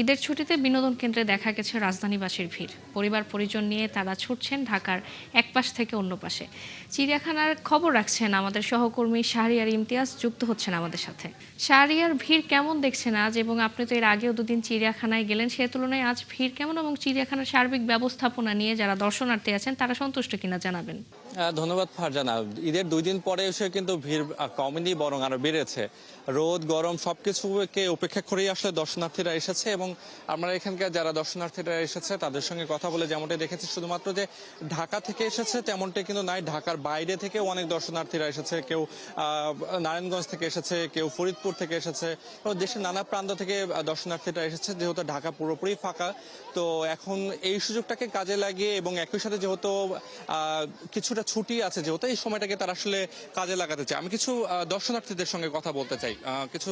ঈদের ছুটিতে বিনোদন কেন্দ্রে দেখা গেছে রাজধানীবাসীর ভিড়। পরিবার পরিজন নিয়ে তারা ছুটছেন ঢাকার এক পাশ থেকে অন্য পাশে। চিড়িয়াখানার খবর রাখছেন আমাদের সহকর্মী শাহরিয়ার ইমতিয়াজ, যুক্ত হচ্ছেন আমাদের সাথে। শাহরিয়ার, ভিড় কেমন দেখছেন আজ? এবং আপনি তো এর আগেও দুদিন চিড়িয়াখানায় গেলেন, সে তুলনায় আজ ভিড় কেমন এবং চিড়িয়াখানার সার্বিক ব্যবস্থাপনা নিয়ে যারা দর্শনার্থী আছেন তারা সন্তুষ্ট কিনা জানাবেন। ধন্যবাদ ফারজানা। ঈদের 2 দিন পরে এসে কিন্তু ভিড় কমেনি, বরং আরো বেড়েছে। রোদ গরম সবকিছুকে উপেক্ষা করেই আসলে দর্শনার্থীরা এসেছে এবং আমরা এখানকার যারা দর্শনার্থীরা এসেছে তাদের সঙ্গে কথা বলে যেমনটা দেখেছি, শুধুমাত্র যে ঢাকা থেকে এসেছে তেমনটা কিন্তু নাই, ঢাকার বাইরে থেকেও অনেক দর্শনার্থীরা এসেছে। কেউ নারায়ণগঞ্জ থেকে এসেছে, কেউ ফরিদপুর থেকে এসেছে, দেশের নানা প্রান্ত থেকে দর্শনার্থীরা এসেছে। যেহেতু ঢাকা পুরোপুরি ফাঁকা, তো এখন এই সুযোগটাকে কাজে লাগিয়ে এবং একই সাথে যেহেতু কিছুটা ছুটি আছে, যেহেতু এই সময়টাকে তারা আসলে কাজে লাগাতে চায়। আমি কিছু দর্শনার্থীদের সঙ্গে কথা বলতে চাই। কিছু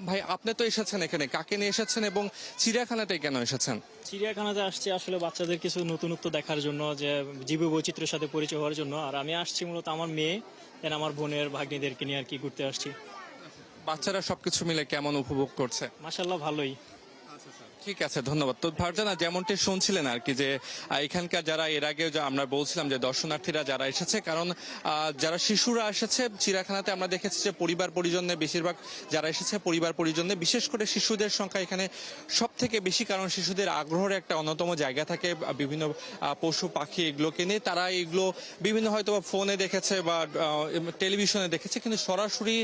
ভাই, আপনি তো এসেছেন এখানে, কাকে নিয়ে এসেছেন এবং চিড়িয়াখানাটাই কেন এসেছেন? চিড়িয়াখানাতে আসছি আসলে বাচ্চাদের কিছু নতুনত্ব দেখার জন্য, যে জীব বৈচিত্র্যের সাথে পরিচয় হওয়ার জন্য। আর আমি আসছি মূলত আমার মেয়ে দেন আমার বোনের ভাগ্নিদেরকে নিয়ে আর কি ঘুরতে আসছি। বাচ্চারা সবকিছু মিলে কেমন উপভোগ করছে? মাশাল্লাহ ভালোই। ঠিক আছে, ধন্যবাদ। তো ফারজানা, যেমনটি শুনছিলেন আর কি, যে এখানকার যারা এর আগে আমরা বলছিলাম যে দর্শনার্থীরা যারা এসেছে, কারণ যারা শিশুরা এসেছে চিড়িয়াখানাতে আমরা দেখেছি যে পরিবার পরিজনে বেশিরভাগ যারা এসেছে পরিবার পরিজনে, বিশেষ করে শিশুদের সংখ্যা এখানে সব থেকে বেশি, কারণ শিশুদের আগ্রহের একটা অন্যতম জায়গা থাকে বিভিন্ন পশু পাখি এগুলোকে নিয়ে। তারা এগুলো বিভিন্ন হয়তো ফোনে দেখেছে বা টেলিভিশনে দেখেছে, কিন্তু সরাসরি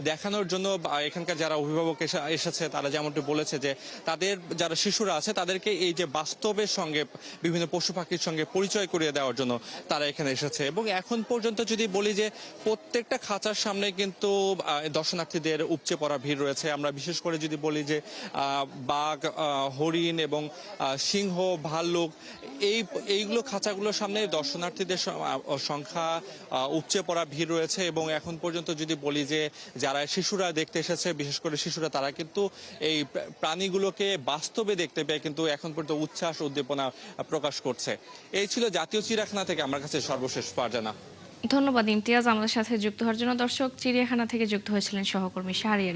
দেখানোর জন্য এখানকার যারা অভিভাবক এসেছে তারা যেমনটি বলেছে যে তাদের যারা শিশুরা আছে তাদেরকে এই যে বাস্তবের সঙ্গে বিভিন্ন পশু পাখির সঙ্গে পরিচয় করিয়ে দেওয়ার জন্য তারা এখানে এসেছে। এবং এখন পর্যন্ত যদি বলি যে প্রত্যেকটা খাঁচার সামনে কিন্তু দর্শনার্থীদের উপচে পড়া ভিড় রয়েছে। আমরা বিশেষ করে যদি বলি যে বাঘ, হরিণ এবং সিংহ, ভাল্লুক, এইগুলো খাঁচাগুলোর সামনে দর্শনার্থীদের সংখ্যা উপচে পড়া ভিড় রয়েছে। এবং এখন পর্যন্ত যদি বলি যে যারা শিশুরা দেখতে এসেছে, বিশেষ করে শিশুরা, তারা কিন্তু এই প্রাণীগুলোকে বাস্তবে দেখতে পেয়ে কিন্তু এখন পর্যন্ত উচ্ছ্বাস উদ্দীপনা প্রকাশ করছে। এই ছিল জাতীয় চিড়িয়াখানা থেকে আমার কাছে সর্বশেষ ফারজানা। ধন্যবাদ ইমতিয়াজ আমাদের সাথে যুক্ত হওয়ার জন্য। দর্শক, চিড়িয়াখানা থেকে যুক্ত হয়েছিলেন সহকর্মী শাহরিয়ার।